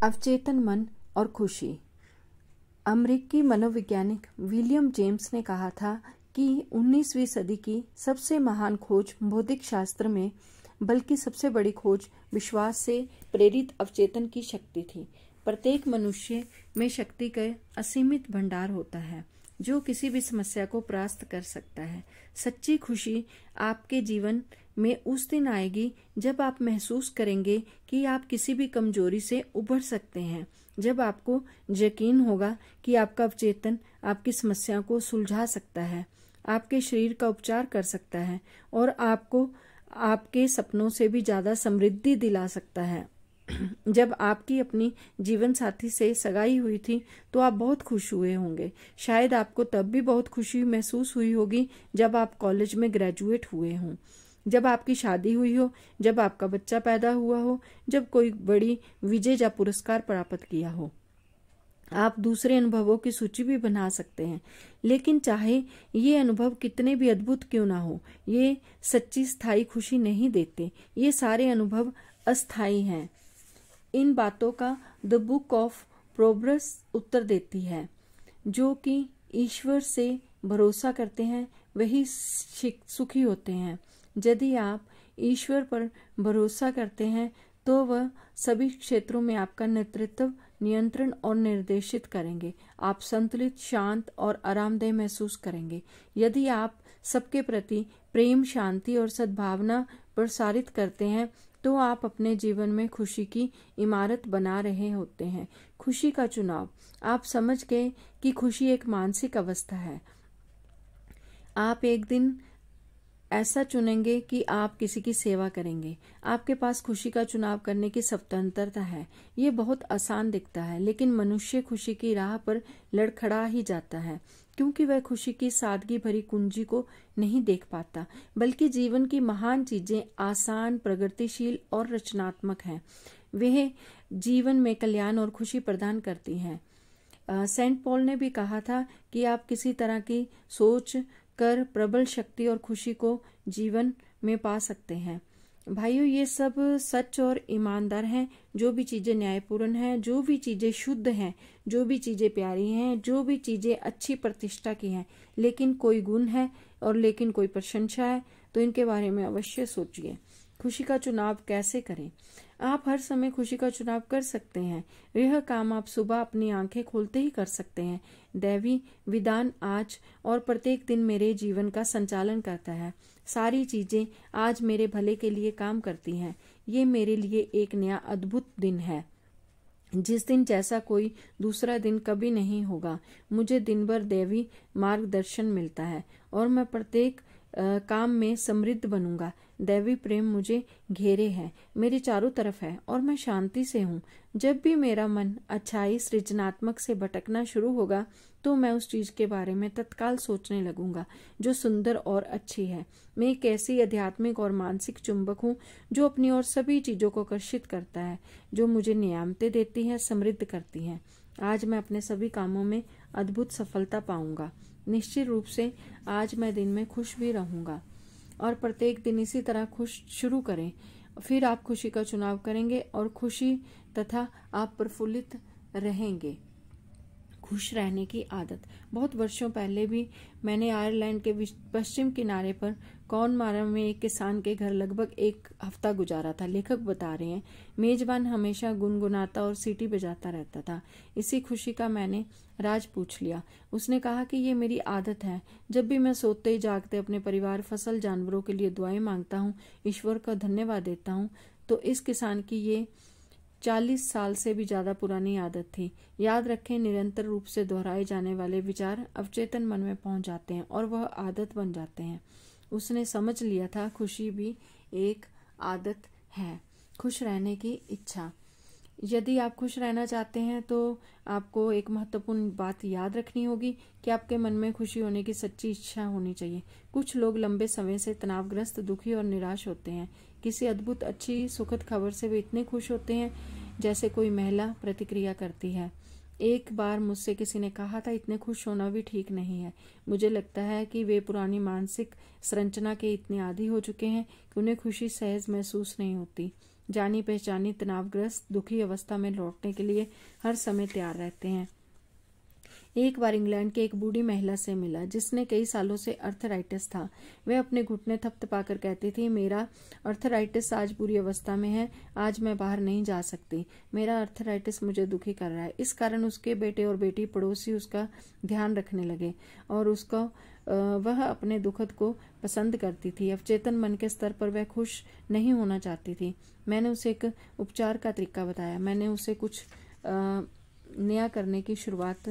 अवचेतन मन और खुशी। अमेरिकी मनोवैज्ञानिक विलियम जेम्स ने कहा था कि 19वीं सदी की सबसे महान खोज भौतिक शास्त्र में बल्कि सबसे बड़ी खोज विश्वास से प्रेरित अवचेतन की शक्ति थी। प्रत्येक मनुष्य में शक्ति का असीमित भंडार होता है जो किसी भी समस्या को परास्त कर सकता है। सच्ची खुशी आपके जीवन में उस दिन आएगी जब आप महसूस करेंगे कि आप किसी भी कमजोरी से उभर सकते हैं, जब आपको यकीन होगा कि आपका अवचेतन आपकी समस्या को सुलझा सकता है, आपके शरीर का उपचार कर सकता है और आपको आपके सपनों से भी ज्यादा समृद्धि दिला सकता है। जब आपकी अपनी जीवन साथी से सगाई हुई थी तो आप बहुत खुश हुए होंगे। शायद आपको तब भी बहुत खुशी महसूस हुई होगी जब आप कॉलेज में ग्रेजुएट हुए हों, जब आपकी शादी हुई हो, जब आपका बच्चा पैदा हुआ हो, जब कोई बड़ी विजय या पुरस्कार प्राप्त किया हो। आप दूसरे अनुभवों की सूची भी बना सकते हैं, लेकिन चाहे ये अनुभव कितने भी अद्भुत क्यों ना हो, ये सच्ची स्थायी खुशी नहीं देते। ये सारे अनुभव अस्थायी हैं। इन बातों का द बुक ऑफ प्रोग्रेस उत्तर देती है। जो कि ईश्वर से भरोसा करते हैं वही सुखी होते हैं। यदि आप ईश्वर पर भरोसा करते हैं तो वह सभी क्षेत्रों में आपका नेतृत्व, नियंत्रण और निर्देशित करेंगे। आप संतुलित, शांत और आरामदेह महसूस करेंगे। यदि आप सबके प्रति प्रेम, शांति और सद्भावना प्रसारित करते हैं तो आप अपने जीवन में खुशी की इमारत बना रहे होते हैं। खुशी का चुनाव। आप समझ गए कि खुशी एक मानसिक अवस्था है। आप एक दिन ऐसा चुनेंगे कि आप किसी की सेवा करेंगे। आपके पास खुशी का चुनाव करने की स्वतंत्रता है। ये बहुत आसान दिखता है, लेकिन मनुष्य खुशी की राह पर लड़खड़ा ही जाता है क्योंकि वह खुशी की सादगी भरी कुंजी को नहीं देख पाता, बल्कि जीवन की महान चीजें आसान, प्रगतिशील और रचनात्मक हैं। वह जीवन में कल्याण और खुशी प्रदान करती हैं। सेंट पॉल ने भी कहा था कि आप किसी तरह की सोच कर प्रबल शक्ति और खुशी को जीवन में पा सकते हैं। भाइयों, ये सब सच और ईमानदार हैं। जो भी चीजें न्यायपूर्ण हैं, जो भी चीजें शुद्ध हैं, जो भी चीजें प्यारी हैं, जो भी चीजें अच्छी प्रतिष्ठा की हैं, लेकिन कोई गुण है और लेकिन कोई प्रशंसा है, तो इनके बारे में अवश्य सोचिए। खुशी का चुनाव कैसे करें? आप हर समय खुशी का चुनाव कर सकते हैं। यह काम आप सुबह अपनी आंखें खोलते ही कर सकते हैं। दैवी विधान आज और प्रत्येक दिन मेरे जीवन का संचालन करता है। सारी चीजें आज मेरे भले के लिए काम करती हैं। ये मेरे लिए एक नया अद्भुत दिन है, जिस दिन जैसा कोई दूसरा दिन कभी नहीं होगा। मुझे दिन भर दैवी मार्गदर्शन मिलता है और मैं प्रत्येक काम में समृद्ध बनूंगा। दैवी प्रेम मुझे घेरे है, मेरे चारों तरफ है और मैं शांति से हूँ। जब भी मेरा मन अच्छाई, सृजनात्मक से भटकना शुरू होगा तो मैं उस चीज के बारे में तत्काल सोचने लगूंगा जो सुंदर और अच्छी है। मैं एक ऐसी आध्यात्मिक और मानसिक चुंबक हूँ जो अपनी ओर सभी चीजों को आकर्षित करता है, जो मुझे नियामतें देती है, समृद्ध करती है। आज मैं अपने सभी कामों में अद्भुत सफलता पाऊंगा। निश्चित रूप से आज मैं दिन में खुश भी रहूंगा और प्रत्येक दिन इसी तरह खुश शुरू करें। फिर आप खुशी का चुनाव करेंगे और खुशी तथा आप प्रफुल्लित रहेंगे। खुश रहने की आदत। बहुत वर्षों पहले भी मैंने आयरलैंड के पश्चिम किनारे पर कॉर्नवारा में एक किसान के घर लगभग एक हफ्ता गुजारा था। लेखक बता रहे हैं, मेजबान हमेशा गुनगुनाता और सीटी बजाता रहता था। इसी खुशी का मैंने राज पूछ लिया। उसने कहा कि ये मेरी आदत है। जब भी मैं सोते जागते अपने परिवार, फसल, जानवरों के लिए दुआएं मांगता हूँ, ईश्वर का धन्यवाद देता हूँ। तो इस किसान की ये 40 साल से भी ज्यादा पुरानी आदत थी। याद रखें, निरंतर रूप से दोहराए जाने वाले विचार अवचेतन मन में पहुंच जाते हैं और वह आदत बन जाते हैं। उसने समझ लिया था खुशी भी एक आदत है। खुश रहने की इच्छा। यदि आप खुश रहना चाहते हैं तो आपको एक महत्वपूर्ण बात याद रखनी होगी कि आपके मन में खुशी होने की सच्ची इच्छा होनी चाहिए। कुछ लोग लंबे समय से तनावग्रस्त, दुखी और निराश होते हैं। किसी अद्भुत, अच्छी, सुखद खबर से वे इतने खुश होते हैं जैसे कोई महिला प्रतिक्रिया करती है। एक बार मुझसे किसी ने कहा था, इतने खुश होना भी ठीक नहीं है। मुझे लगता है कि वे पुरानी मानसिक संरचना के इतने आदी हो चुके हैं कि उन्हें खुशी सहज महसूस नहीं होती। जानी पहचानी तनावग्रस्त दुखी अवस्था में लौटने के लिए हर समय तैयार रहते हैं। एक बार इंग्लैंड की एक बूढ़ी महिला से मिला जिसने कई सालों से अर्थराइटिस था। वह अपने घुटने थपथपाकर कहती थी, मेरा अर्थराइटिस आज बुरी अवस्था में है, आज मैं बाहर नहीं जा सकती, मेरा अर्थराइटिस मुझे दुखी कर रहा है। इस कारण उसके बेटे और बेटी पड़ोसी उसका ध्यान रखने लगे और वह अपने दुखद को पसंद करती थी। अवचेतन मन के स्तर पर वह खुश नहीं होना चाहती थी। मैंने उसे एक उपचार का तरीका बताया। मैंने उसे कुछ नया करने की शुरुआत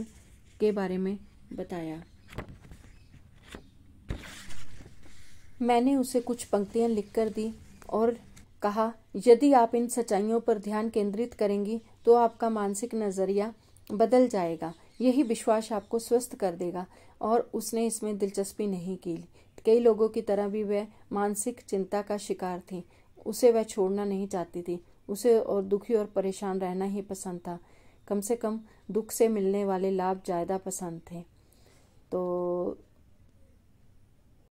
के बारे में बताया। मैंने उसे कुछ पंक्तियां लिखकर दी और कहा, यदि आप इन सच्चाइयों पर ध्यान केंद्रित करेंगी तो आपका मानसिक नजरिया बदल जाएगा। यही विश्वास आपको स्वस्थ कर देगा। और उसने इसमें दिलचस्पी नहीं की। कई लोगों की तरह भी वह मानसिक चिंता का शिकार थी। उसे वह छोड़ना नहीं चाहती थी। उसे और दुखी और परेशान रहना ही पसंद था। कम से कम दुख से मिलने वाले लाभ ज़्यादा पसंद थे। तो